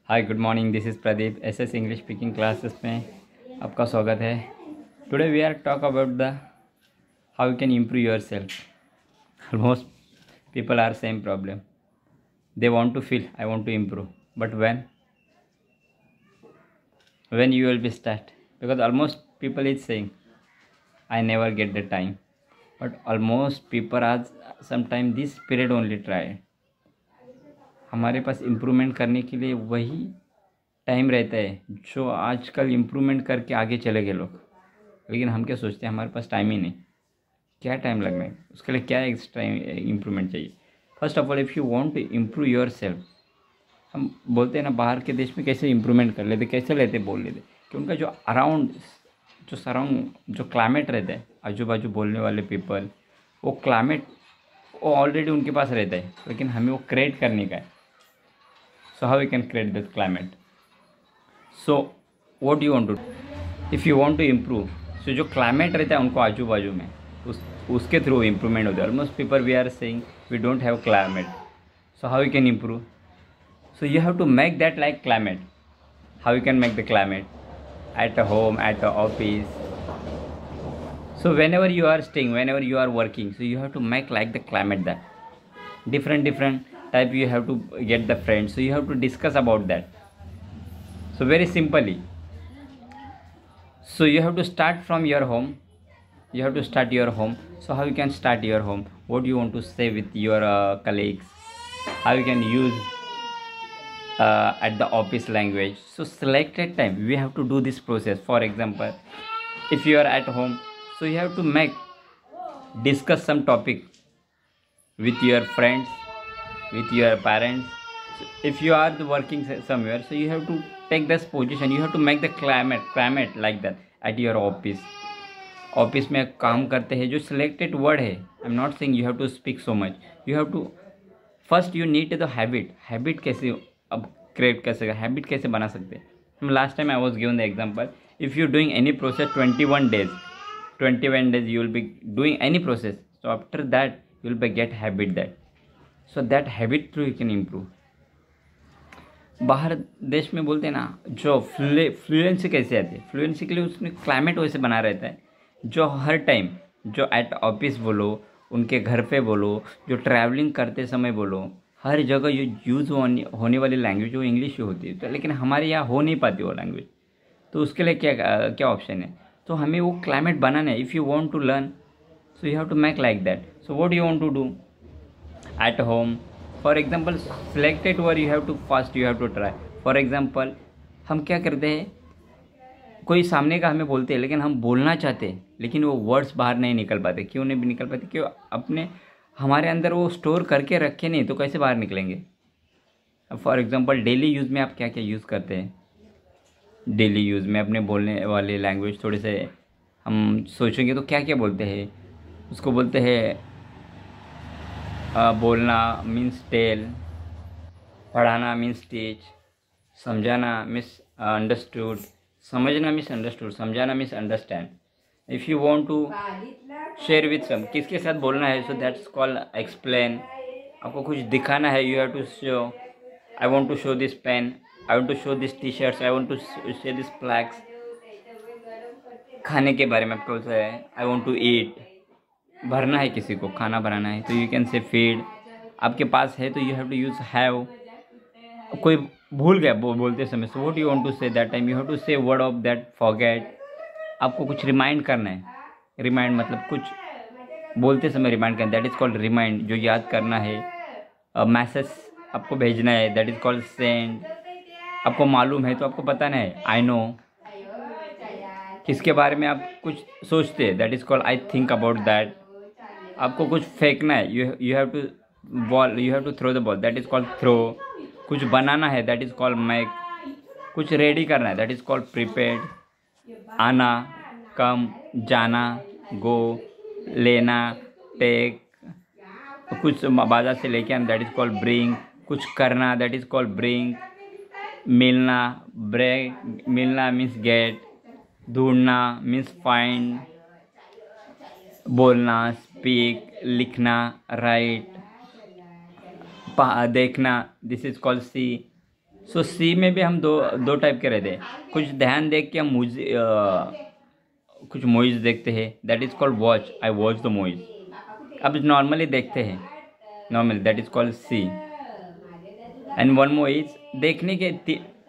Hi good morning, this is Pradeep. SS English speaking classes में आपका स्वागत है। Today we are talk about the how you can improve yourself. Almost people are same problem, they want to feel I want to improve, but when you will be start, because almost people is saying I never get the time, but almost people are sometime this period only try। हमारे पास improvement करने के लिए वही time रहता है जो आजकल improvement करके आगे चले गए लोग। लेकिन हम क्या सोचते हैं, हमारे पास टाइम ही नहीं। क्या टाइम लगना है उसके लिए, क्या एक्स्ट्रा इम्प्रूवमेंट चाहिए। First of all, if you want to improve yourself, हम बोलते हैं ना बाहर के देश में कैसे इम्प्रूवमेंट कर लेते, कैसे लेते बोल लेते कि उनका जो अराउंड जो सराउंड जो क्लाइमेट रहता है, आजू बाजू बोलने वाले पीपल, वो क्लाइमेट वो ऑलरेडी उनके पास रहता है, लेकिन हमें वो क्रिएट करने का है। So how we can create this climate. So what you want to, if you want to improve, so जो क्लाइमेट रहता है उनको आजू बाजू में उसके थ्रू इम्प्रूवमेंट होता है। Almost people we are saying we don't have climate, so how you can improve. So you have to make that like climate. How you can make the climate? At a home, at the office. So whenever you are staying, whenever you are working, so you have to make like the climate that. Different type you have to get the friends. So you have to discuss about that. So very simply. So you have to start from your home. You have to start your home. So how you can start your home? What you want to say with your colleagues? How you can use at the office language. So selected time we have to do this process. For example, if you are at home, so you have to discuss some topic with your friends, with your parents. So if you are working somewhere, so you have to take this position, you have to make the climate like that at your office में काम करते हैं जो selected word है। I'm not saying you have to speak so much, you have to first you need the habit कैसे अब create कर सकते, हैबिट कैसे बना सकते हैं हम। Last time I was given the example, if you doing any process 21 days you will be doing any process, so after that you will be get habit that, so that habit through you can improve। बाहर देश में बोलते हैं ना जो fluency कैसे आती है, फ्लुएंसी के लिए उसमें क्लाइमेट वैसे बना रहता है जो हर टाइम, जो एट ऑफिस बोलो, उनके घर पे बोलो, जो ट्रैवलिंग करते समय बोलो, हर जगह ये यूज़ होने वाली लैंग्वेज वो इंग्लिश ही होती है। तो लेकिन हमारे यहाँ हो नहीं पाती वो लैंग्वेज, तो उसके लिए क्या ऑप्शन है। तो हमें वो क्लाइमेट बनाना है। If you want to learn, so you have to make like that. So what you want to do at home, for example selected word you have to first you have to try. For example हम क्या करते हैं, कोई सामने का हमें बोलते हैं लेकिन हम बोलना चाहते हैं, लेकिन वो वर्ड्स बाहर नहीं निकल पाते। क्यों नहीं निकल पाते? क्यों? अपने हमारे अंदर वो स्टोर करके रखे नहीं, तो कैसे बाहर निकलेंगे। अब फॉर एग्जांपल डेली यूज़ में आप क्या क्या यूज़ करते हैं, डेली यूज़ में अपने बोलने वाले लैंग्वेज थोड़े से हम सोचेंगे तो क्या क्या बोलते हैं। उसको बोलते हैं बोलना मीन्स टेल, पढ़ाना मीन्स टीच, समझाना मीन्स अंडरस्टूड, समझना मीन्स अंडरस्टूड, समझाना means understand. If you want to share with some, किसके साथ बोलना है, सो दैट्स कॉल्ड एक्सप्लेन। आपको कुछ दिखाना है, you have to show, I want to show this pen, I want to show this T shirts, I want to show this flags. खाने के बारे में आपको बोलता है आई वांट टू ईट, भरना है किसी को, खाना बनाना है, तो यू कैन से फीड। आपके पास है तो you have to use have. कोई भूल गया बोलते समय, so what you want to say that time, you have to say word of that forget. आपको कुछ रिमाइंड करना है, रिमाइंड मतलब कुछ बोलते समय रिमाइंड करना, दैट इज़ कॉल्ड रिमाइंड, जो याद करना है। मैसेज आपको भेजना है, दैट इज़ कॉल्ड सेंड। आपको मालूम है तो आपको बताना है आई नो। किसके बारे में आप कुछ सोचते हैं, that is called I think about that. आपको कुछ फेंकना है, you have to ball, you have to throw the ball, that is called throw. कुछ बनाना है, दैट इज़ कॉल्ड मेक। कुछ रेडी करना है, दैट इज़ कॉल्ड प्रिपेयर्ड। आना, कम, जाना, गो, लेना, टेक। कुछ बाजार से लेके आना, दैट इज़ कॉल्ड ब्रिंग। कुछ करना, दैट इज़ कॉल्ड ब्रिंग। मिलना, ब्रेक, मिलना मीन्स गेट। ढूंढना मीन्स फाइंड। बोलना स्पीक, लिखना राइट, देखना दिस इज़ कॉल्ड सी। सो सी में भी हम दो टाइप के रहते हैं। कुछ ध्यान देख के हम कुछ मूवीज देखते हैं, that is called watch, I watch the movies. अब नॉर्मली देखते हैं normally, that is called see. And one more is देखने के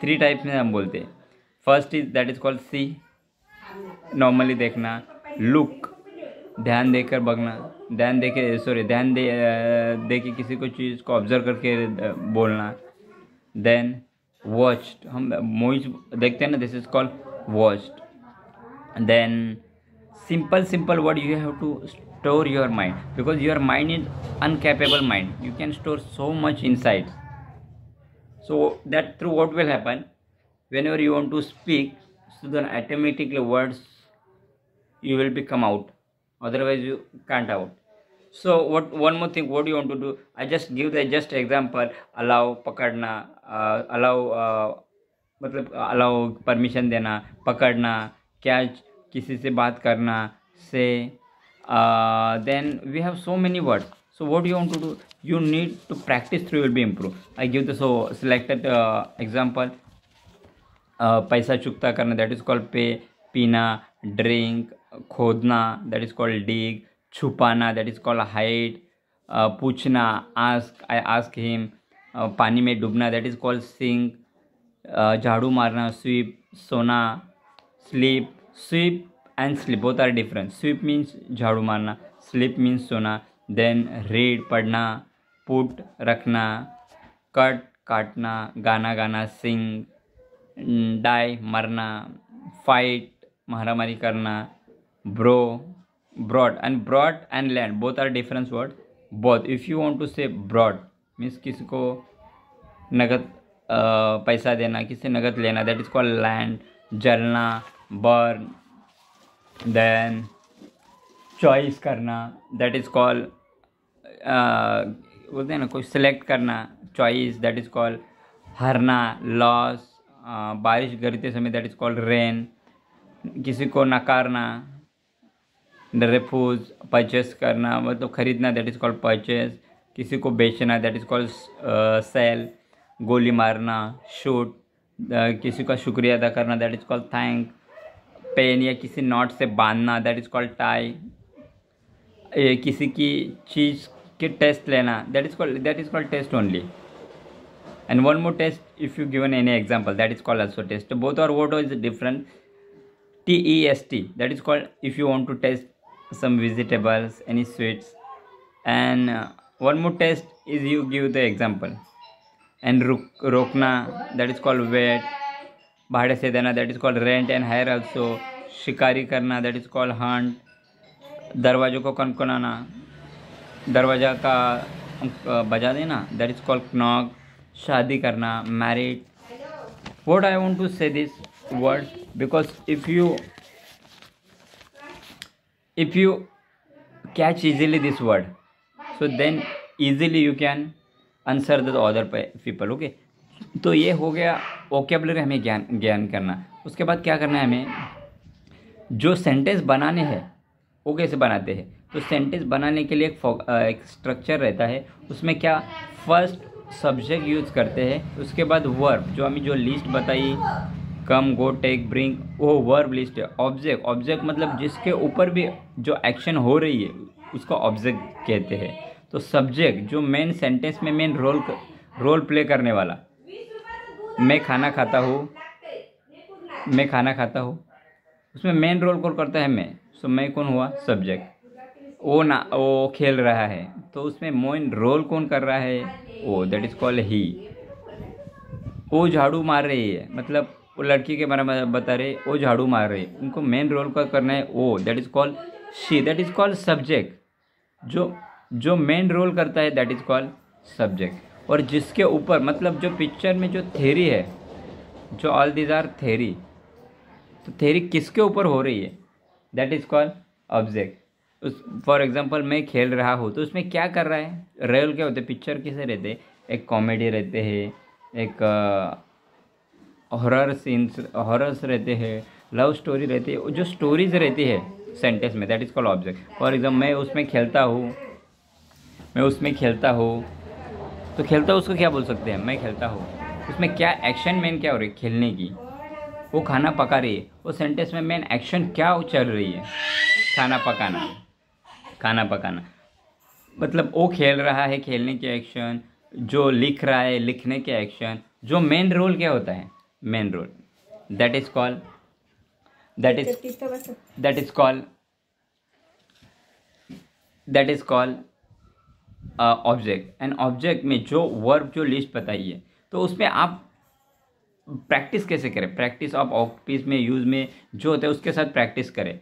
थ्री टाइप्स में हम बोलते हैं। First is that is called see, normally देखना। लुक, ध्यान देकर बगना, ध्यान दे के किसी को चीज़ को ऑब्जर्व करके बोलना। देन वॉच्ड, हम मूवीज देखते हैं ना, this is called watched. then simple word, you have to store your mind, because your mind is uncapable mind, you can store so much inside. So that through what will happen, whenever you want to speak, so then automatically words you will be come out, otherwise you can't out. So what, one more thing, what do you want to do, I just give the just example, allow, pakadna, मतलब allow permission देना, पकड़ना, catch, किसी से बात करना, say then we have so many words. So what you want to do, you need to practice through, will be improve. I give the so selected example. पैसा चुकता करना, that is called pay. पीना, drink. खोदना, that is called dig. छुपाना, that is called hide. पूछना, ask, I ask him. पानी में डूबना, that is called sink. झाड़ू मारना, sweep. सोना, sleep. Sweep and sleep both are different. Sweep means झाड़ू मारना, sleep means सोना. Then read, पढ़ना. Put, रखना. Cut, काटना. गाना गाना, sing. Die, मरना. Fight, मारामारी करना. Bro, broad and land both are different words. Both, if you want to say broad means किसी को नगद पैसा देना, किसी नगद लेना, that is called land. जलना, burn. Then चॉइस करना, दैट इज़ कॉल, बोलते हैं ना कोई सिलेक्ट करना, चॉइस, दैट इज़ कॉल हारना, लॉस. बारिश गिरते समय, दैट इज़ कॉल्ड रेन. किसी को नकारना, रिफ्यूज. परचेस करना मतलब खरीदना, दैट इज़ कॉल्ड परचेस. किसी को बेचना, दैट इज़ कॉल्ड सेल. गोली मारना, शूट. किसी का शुक्रिया अदा करना, that is called thank. Pen या किसी नॉट से बांधना, दैट इज़ कॉल्ड टाई. किसी की चीज़ के टेस्ट लेना, that is called taste only. And one more test, if you given any example, that is called also test. Both are word is different. TEST, that is called if you want to test some vegetables, any sweets. And one more test is you give the example. And रोकना, that is called wait. भाड़े से देना, that is called rent and hire also. शिकारी करना, that is called hunt. दरवाज़ों को कनकनाना, दरवाज़ा का बजा देना, that is called knock. शादी करना, married. What I want to say this word, because if you catch easily this word, so then easily you can answer the other people. Okay, तो ये हो गया वोकेबलरी, हमें ज्ञान करना. उसके बाद क्या करना है, हमें जो सेंटेंस बनाने हैं वो कैसे बनाते हैं. तो सेंटेंस बनाने के लिए एक स्ट्रक्चर रहता है. उसमें क्या, फर्स्ट सब्जेक्ट यूज करते हैं, उसके बाद वर्ब, जो हमें जो लिस्ट बताई, कम, गो, टेक, ब्रिंग, वो वर्ब लिस्ट है. ऑब्जेक्ट मतलब जिसके ऊपर भी जो एक्शन हो रही है उसको ऑब्जेक्ट कहते हैं. तो सब्जेक्ट जो मेन सेंटेंस में मेन रोल प्ले करने वाला. मैं खाना खाता हूँ, उसमें मेन रोल कौन करता है, मैं. सो मैं कौन हुआ, सब्जेक्ट. वो खेल रहा है, तो उसमें मेन रोल कौन कर रहा है, वो, दैट इज कॉल्ड ही. वो झाड़ू मार रही है, मतलब वो लड़की के बारे में बता रहे, वो झाड़ू मार रही है, उनको मेन रोल का करना है वो, that is called she. That is called subject. जो मेन रोल करता है, दैट इज कॉल्ड सब्जेक्ट. और जिसके ऊपर, मतलब जो पिक्चर में जो थ्योरी है, जो ऑल दीज आर थ्योरी, तो थ्योरी किसके ऊपर हो रही है, that is called object. For example मैं खेल रहा हूँ, तो उसमें क्या कर रहा है, रोल क्या होते हैं, पिक्चर किसे रहते हैं, एक कॉमेडी रहते हैं, एक हॉरर्स रहते हैं, लव स्टोरी रहती है. जो स्टोरीज रहती है सेंटेंस में, that is called object. For example मैं उसमें खेलता हूँ, तो खेलता हूँ उसको क्या बोल सकते हैं, मैं खेलता हूँ. उसमें क्या एक्शन मेन क्या हो रही है, खेलने की। वो खाना पका रही है, वो सेंटेंस में मेन एक्शन क्या चल रही है, खाना पकाना। खाना पकाना मतलब वो खेल रहा है, खेलने के एक्शन। जो लिख रहा है, लिखने के एक्शन। जो मेन रोल क्या होता है, main role, that is called that is that is called that is called object. And object में जो वर्ब जो लिस्ट बताई है, तो उसमें आप प्रैक्टिस कैसे करें, प्रैक्टिस ऑफ ऑफिस में यूज में जो होता है उसके साथ प्रैक्टिस करें।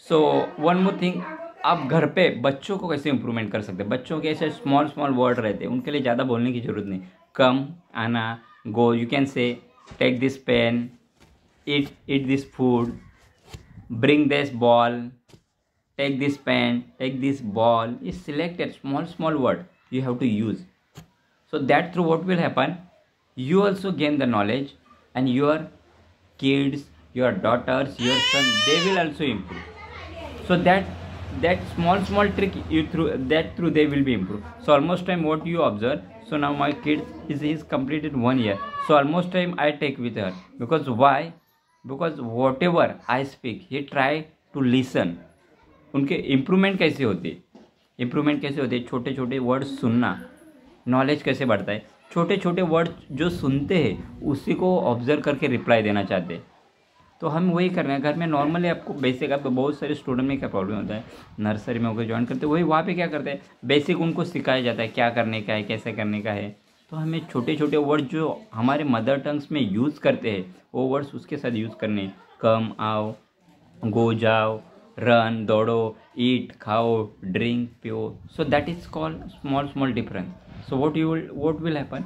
सो वन मोर थिंग, आप घर पे बच्चों को कैसे इंप्रूवमेंट कर सकते हैं। बच्चों के ऐसे स्मॉल स्मॉल वर्ड रहते हैं, उनके लिए ज़्यादा बोलने की जरूरत नहीं। कम, आना, go, you can say take this pen, eat this food, bring this ball, take this pen, take this ball. Is selected small word you have to use. So that through what will happen, you also gain the knowledge, and your kids, your daughters, your son, they will also improve. So that small trick you through they will be improved. So almost time what you observe. So now my kid is completed 1 year. So almost time I take with her, because why? Because whatever I speak he try to listen. उनके improvement कैसे होती है, improvement कैसे होती है, छोटे छोटे word सुनना, नॉलेज कैसे बढ़ता है। छोटे छोटे वर्ड जो सुनते हैं उसी को ऑब्जर्व करके रिप्लाई देना चाहते हैं। तो हम वही कर रहे हैं घर में। नॉर्मली आपको बेसिक, आप बहुत सारे स्टूडेंट में क्या प्रॉब्लम होता है, नर्सरी में होकर ज्वाइन करते हैं, वही वहाँ पे क्या करते हैं, बेसिक उनको सिखाया जाता है क्या करने का है, कैसे करने का है। तो हमें छोटे छोटे वर्ड जो हमारे मदर टंग्स में यूज़ करते हैं वो वर्ड्स उसके साथ यूज़ करने। कम, आओ, गो, जाओ, रन, दौड़ो, ईट, खाओ, ड्रिंक, पियो। So that is called small difference. So what will happen,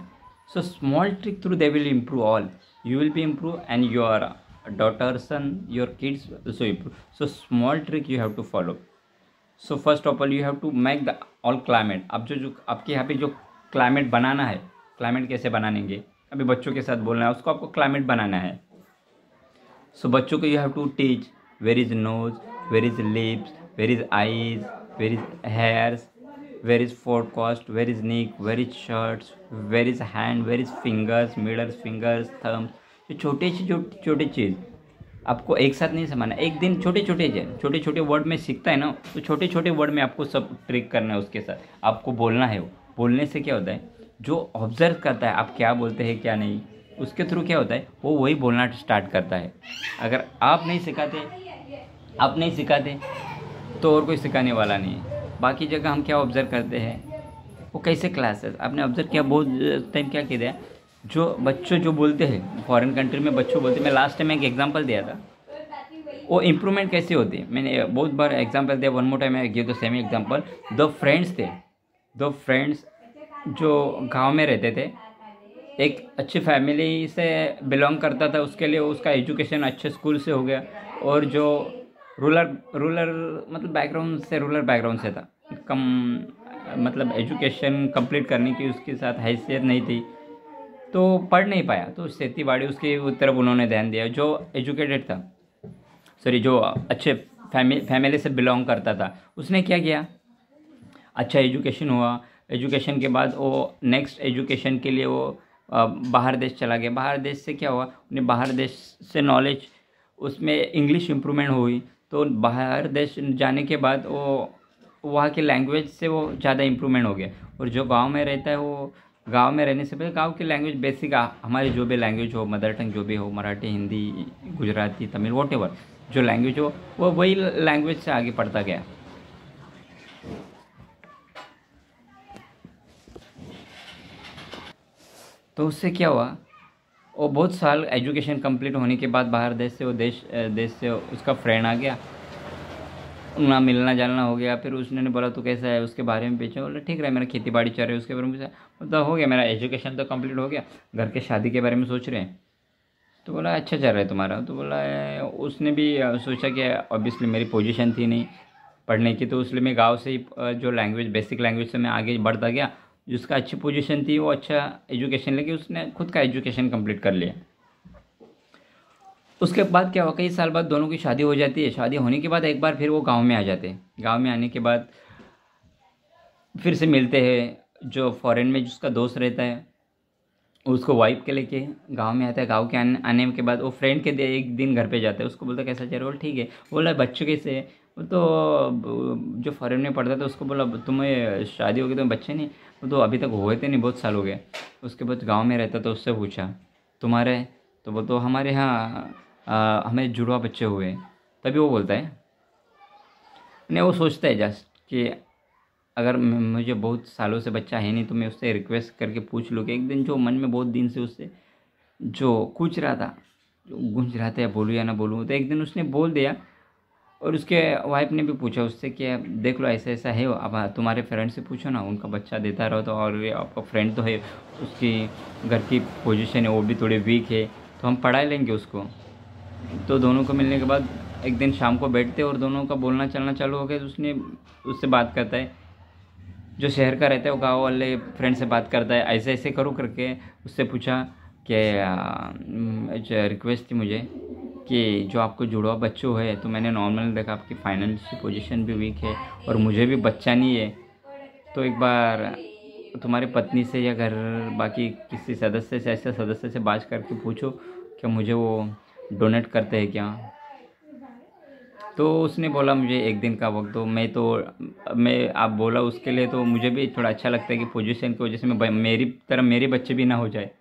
so small trick through they will improve all. You will be improve, and your daughter, son, your kids also improve. So small trick you have to follow. So first of all you have to make the all climate. अब जो आपके यहाँ पे जो climate बनाना है, climate कैसे बनाएंगे, अभी बच्चों के साथ बोलना है, उसको आपको क्लाइमेट बनाना है। सो बच्चों को you have to teach where is nose, where is lips, where is eyes, where is hairs, where is forecast, where is neck, where is shirts, where is hand, where is fingers, middle fingers, thumbs. ये छोटे चीज़ आपको एक साथ नहीं समझना। एक दिन छोटे छोटे वर्ड में सीखता है ना, तो छोटे छोटे वर्ड में आपको सब ट्रिक करना है, उसके साथ आपको बोलना है। वो बोलने से क्या होता है, जो ऑब्जर्व करता है आप क्या बोलते हैं क्या नहीं, उसके थ्रू क्या होता है वो वही बोलना स्टार्ट करता है। अगर आप नहीं सिखाते तो और कोई सिखाने वाला नहीं है। बाकी जगह हम क्या ऑब्जर्व करते हैं, वो कैसे क्लासेस आपने ऑब्जर्व किया, बहुत टाइम क्या किया, जो बच्चों जो बोलते हैं फॉरेन कंट्री में बच्चों बोलते हैं। मैं लास्ट टाइम एक एग्जांपल दिया था, वो इम्प्रूवमेंट कैसे होती है, मैंने बहुत बार एग्जांपल दिया। One more time I give the same example. दो फ्रेंड्स जो गांव में रहते थे, एक अच्छी फैमिली से बिलोंग करता था, उसके लिए उसका एजुकेशन अच्छे स्कूल से हो गया, और जो रूरल मतलब रूरल बैकग्राउंड से था, कम मतलब एजुकेशन कंप्लीट करने की उसके साथ हैसियत नहीं थी, तो पढ़ नहीं पाया, तो खेती बाड़ी उसकी तरफ उन्होंने ध्यान दिया। जो एजुकेटेड था, जो अच्छे फैमिली से बिलोंग करता था, उसने क्या किया, अच्छा एजुकेशन हुआ। एजुकेशन के बाद वो नेक्स्ट एजुकेशन के लिए वो बाहर देश चला गया। बाहर देश से क्या हुआ, उन्हें बाहर देश से नॉलेज, उसमें इंग्लिश इम्प्रूवमेंट हुई। तो बाहर देश जाने के बाद वो वहाँ की लैंग्वेज से वो ज़्यादा इम्प्रूवमेंट हो गया। और जो गांव में रहता है, वो गांव में रहने से पहले गांव की लैंग्वेज बेसिक हमारी जो भी लैंग्वेज हो, मदर टंग जो भी हो, मराठी, हिंदी, गुजराती, तमिल, वॉटेवर जो लैंग्वेज हो, वो वही लैंग्वेज से आगे पढ़ता गया। तो उससे क्या हुआ, वो बहुत साल एजुकेशन कंप्लीट होने के बाद बाहर देश से उसका फ्रेंड आ गया, ना मिलना जालना हो गया। फिर उसने बोला तो कैसा है, उसके बारे में पूछा, बोला ठीक रहा, मेरा खेती बाड़ी चल रही है, उसके बारे में पूछा, मतलब हो गया, मेरा एजुकेशन तो कंप्लीट हो गया, घर के शादी के बारे में सोच रहे हैं। तो बोला अच्छा चल रहा है तुम्हारा। तो बोला उसने भी सोचा कि ऑब्वियसली मेरी पोजीशन थी नहीं पढ़ने की, तो इसलिए मैं गाँव से ही जो लैंग्वेज बेसिक लैंग्वेज से मैं आगे बढ़ता गया। जिसका अच्छी पोजीशन थी वो अच्छा एजुकेशन लेके उसने खुद का एजुकेशन कंप्लीट कर लिया। उसके बाद क्या हुआ, कई साल बाद दोनों की शादी हो जाती है। शादी होने के बाद एक बार फिर वो गांव में आ जाते हैं। गांव में आने के बाद फिर से मिलते हैं। जो फॉरेन में जिसका दोस्त रहता है उसको वाइफ के लेके गांव में आता है। गांव के आने के बाद वो फ्रेंड के एक दिन घर पे जाता है। उसको बोलता है कैसा चल रहा है? बोला ठीक है। बोला बच्चों कैसे है? वो तो जो फॉरेन में पढ़ता था उसको बोला तुम्हें शादी हो गई, तुम्हें बच्चे नहीं? वो तो अभी तक हुए थे नहीं, बहुत साल हो गए। उसके बाद गांव में रहता तो उससे पूछा तुम्हारे? तो वो तो हमारे यहाँ हमें जुड़वा बच्चे हुए। तभी वो बोलता है, नहीं वो सोचता है जस्ट कि अगर मुझे बहुत सालों से बच्चा है नहीं तो मैं उससे रिक्वेस्ट करके पूछ लूँ कि एक दिन जो मन में बहुत दिन से उससे जो पूछ रहा था, जो गूंज रहा था, या बोलूँ या ना बोलूँ, तो एक दिन उसने बोल दिया। और उसके वाइफ ने भी पूछा उससे कि देख लो ऐसा ऐसा है, अब तुम्हारे फ्रेंड से पूछो ना, उनका बच्चा देता रहो तो। और ये आपका फ्रेंड तो है, उसकी घर की पोजीशन है वो भी थोड़ी वीक है, तो हम पढ़ा लेंगे उसको। तो दोनों को मिलने के बाद एक दिन शाम को बैठते और दोनों का बोलना चलना चालू हो गया। तो उसने उससे बात करता है, जो शहर का रहता है वो गांव वाले फ्रेंड से बात करता है, ऐसे ऐसे करो करके। उससे पूछा कि रिक्वेस्ट थी मुझे कि जो आपको जुड़वा बच्चों है, तो मैंने नॉर्मल देखा आपकी फाइनेंशियल पोजीशन भी वीक है और मुझे भी बच्चा नहीं है, तो एक बार तुम्हारी पत्नी से या घर बाकी किसी सदस्य से, ऐसे सदस्य से बात करके पूछो कि मुझे वो डोनेट करते हैं क्या। तो उसने बोला मुझे एक दिन का वक्त दो। मैं आप बोला उसके लिए तो मुझे भी थोड़ा अच्छा लगता है कि पोजीशन की वजह से मैं मेरी तरह मेरे बच्चे भी ना हो जाए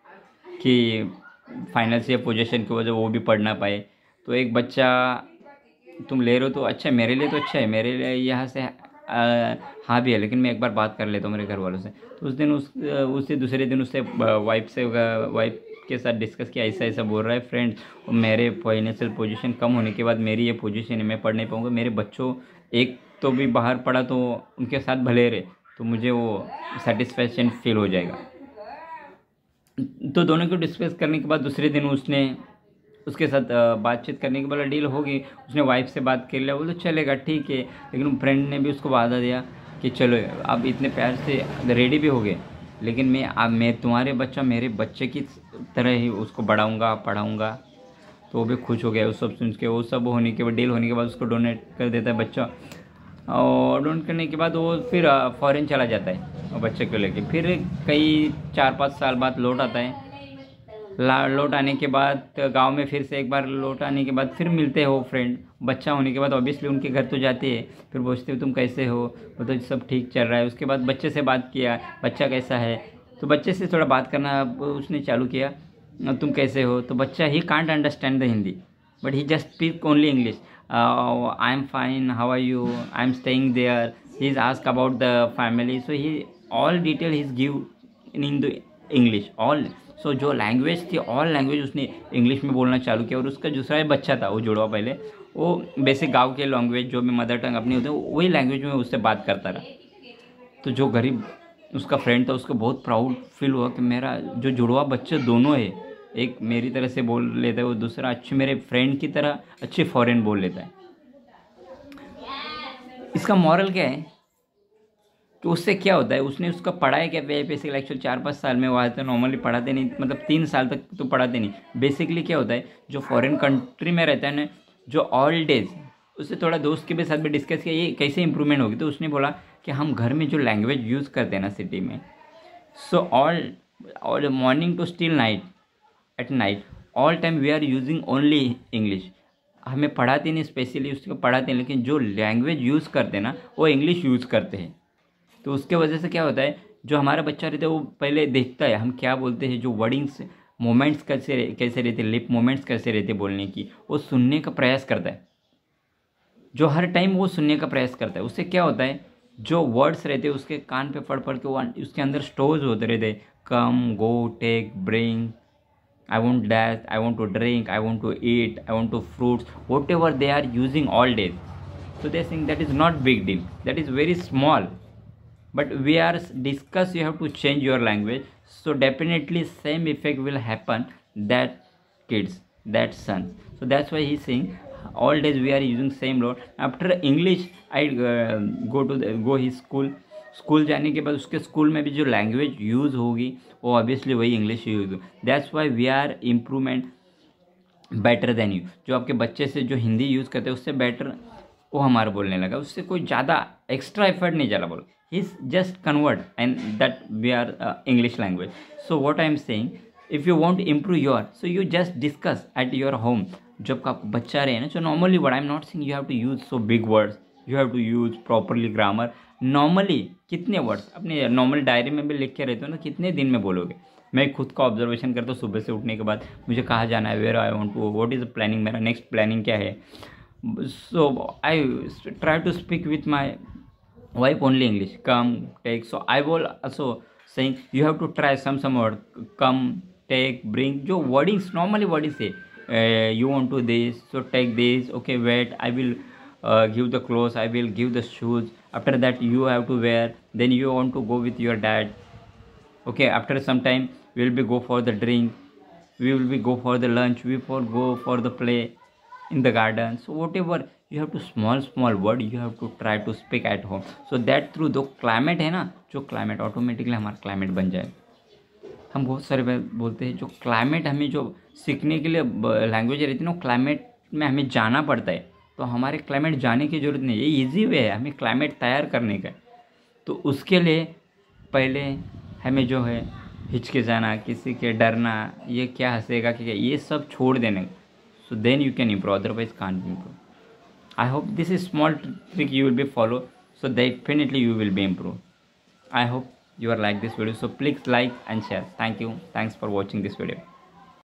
कि फाइनेंशियल पोजीशन की वजह वो भी पढ़ ना पाए। तो एक बच्चा तुम ले रहे हो तो अच्छा है, मेरे लिए तो अच्छा है, मेरे लिए यहाँ से हाँ भी है, लेकिन मैं एक बार बात कर लेता हूँ मेरे घर वालों से। तो उस दिन उससे दूसरे दिन उससे वाइफ के साथ डिस्कस किया, ऐसा ऐसा बोल रहा है फ्रेंड, मेरे फाइनेंशियल पोजीशन कम होने के बाद मेरी ये पोजीशन है, मैं पढ़ नहीं पाऊँगा, मेरे बच्चों एक तो भी बाहर पढ़ा तो उनके साथ भले रहे तो मुझे वो सेटिस्फैक्शन फील हो जाएगा। तो दोनों को डिस्कस करने के बाद दूसरे दिन उसने उसके साथ बातचीत करने के बाद डील होगी। उसने वाइफ से बात कर लिया, बोलो चलेगा ठीक है। लेकिन फ्रेंड ने भी उसको वादा दिया कि चलो आप इतने प्यार से रेडी भी हो गए, लेकिन मैं तुम्हारे बच्चा मेरे बच्चे की तरह ही उसको बढ़ाऊँगा पढ़ाऊँगा। तो वो भी खुश हो गया उस सब सुन के। वो सब होने के बाद डील होने के बाद उसको डोनेट कर देता है बच्चा। और डोनेट करने के बाद वो फिर फॉरेन चला जाता है बच्चे को लेके। फिर कई 4-5 साल बाद लौट आता है। लौट आने के बाद गांव में फिर से एक बार लौट आने के बाद फिर मिलते हो फ्रेंड। बच्चा होने के बाद ऑब्वियसली उनके घर तो जाते हैं, फिर पूछते हो तुम कैसे हो, वो तो सब ठीक चल रहा है। उसके बाद बच्चे से बात किया, बच्चा कैसा है, तो बच्चे से थोड़ा बात करना उसने चालू किया, तुम कैसे हो। तो बच्चा ही can't understand the Hindi, but he just speak only English. I am fine, how are you, I am staying there, he is ask about the family, so he all detail he is give in the English all. So जो language थी all language उसने English में बोलना चालू किया। और उसका दूसरा बच्चा था वो जुड़वा पहले, वो बेसिक गांव के लैंग्वेज जो भी मदर टंग अपनी होती है वही लैंग्वेज में उससे बात करता रहा। तो जो गरीब उसका फ्रेंड था उसको बहुत प्राउड फील हुआ कि मेरा जो जुड़वा बच्चे दोनों है, एक मेरी तरह से बोल लेता है, वो दूसरा अच्छे मेरे फ्रेंड की तरह अच्छे फॉरेन बोल लेता है। इसका मॉरल क्या है? तो उससे क्या होता है, उसने उसका पढ़ाया क्या बेसिकली एक्चुअल 4-5 साल में वहाँ तो नॉर्मली पढ़ाते नहीं, मतलब 3 साल तक तो पढ़ाते नहीं। बेसिकली क्या होता है, जो फॉरेन कंट्री में रहता है ना, जो ऑल डेज, उससे थोड़ा दोस्त के भी साथ भी डिस्कस किया ये कैसे इंप्रूवमेंट होगी। तो उसने बोला कि हम घर में जो लैंग्वेज यूज़ करते हैं ना सिटी में, so all morning to still night, at night all time we are using only English. हमें पढ़ाते नहीं, स्पेशली उसको पढ़ाते हैं, लेकिन जो लैंग्वेज यूज़ करते हैं ना वो इंग्लिश यूज़ करते हैं। तो उसके वजह से क्या होता है, जो हमारा बच्चा रहता है वो पहले देखता है हम क्या बोलते हैं, जो वर्डिंग्स मोमेंट्स कैसे रहते, लिप मोमेंट्स कैसे रहते बोलने की, वो सुनने का प्रयास करता है। जो हर टाइम वो सुनने का प्रयास करता है, उससे क्या होता है, जो वर्ड्स रहते हैं उसके कान पे पढ़ पढ़ के वो उसके अंदर स्टोर्स होते रहते, come, go, take, bring, I want that, I want to drink, I want to eat, I want to fruits, whatever they are using all days. So they think that is not big deal, that is very small. But we are discuss you have to change your language, so definitely same effect will happen that kids, that son. So that's why he's saying all days we are using same word. After English I go his school जाने के बाद उसके school में भी जो language use होगी वो obviously वही इंग्लिश यूज़ होगी। That's why we are improvement better than you. जो आपके बच्चे से जो हिंदी यूज़ करते हैं उससे बेटर वो हमारा बोलने लगा, उससे कोई ज़्यादा एक्स्ट्रा एफर्ट नहीं चला बोला, he is just convert and that we are English language. So what I am saying, if you want improve your, so you just discuss at your home. जब आप बच्चा रहे ना, so normally word, I am not saying you have to use so big words, you have to use properly grammar. Normally कितने words अपने normal diary में भी लिख के रहते हो ना, कितने दिन में बोलोगे. मैं खुद का ऑब्जर्वेशन करता हूँ, सुबह से उठने के बाद मुझे कहाँ जाना है, where I want to, what is the planning, मेरा नेक्स्ट प्लानिंग क्या है. So I try to speak with my wife only English. Come, take. So I will also saying you have to try some word. Come, take, bring. जो wordings normally wording say, you want to this, so take this. Okay, wait. I will give the clothes. I will give the shoes. After that you have to wear. Then you want to go with your dad. Okay. After some time we will be go for the drink. We will be go for the lunch. We will go for the play in the garden. So whatever you have to small word you have to try to speak at home, so that through जो climate है ना, जो climate automatically हमारा climate बन जाए. हम बहुत सारे बार बोलते हैं जो क्लाइमेट हमें जो सीखने के लिए लैंग्वेज रहती है ना, क्लाइमेट में हमें जाना पड़ता है. तो हमारे क्लाइमेट जाने की ज़रूरत नहीं है, ये ईजी वे है हमें क्लाइमेट तैयार करने का. तो उसके लिए पहले हमें जो है हिचकिचाना, किसी के डरना, ये क्या हंसेगा कि ये सब छोड़ देने. So then you can improve, otherwise can't improve. I hope this is small trick you will be follow, so definitely you will be improve. I hope you are like this video, so please like and share. Thank you. Thanks for watching this video.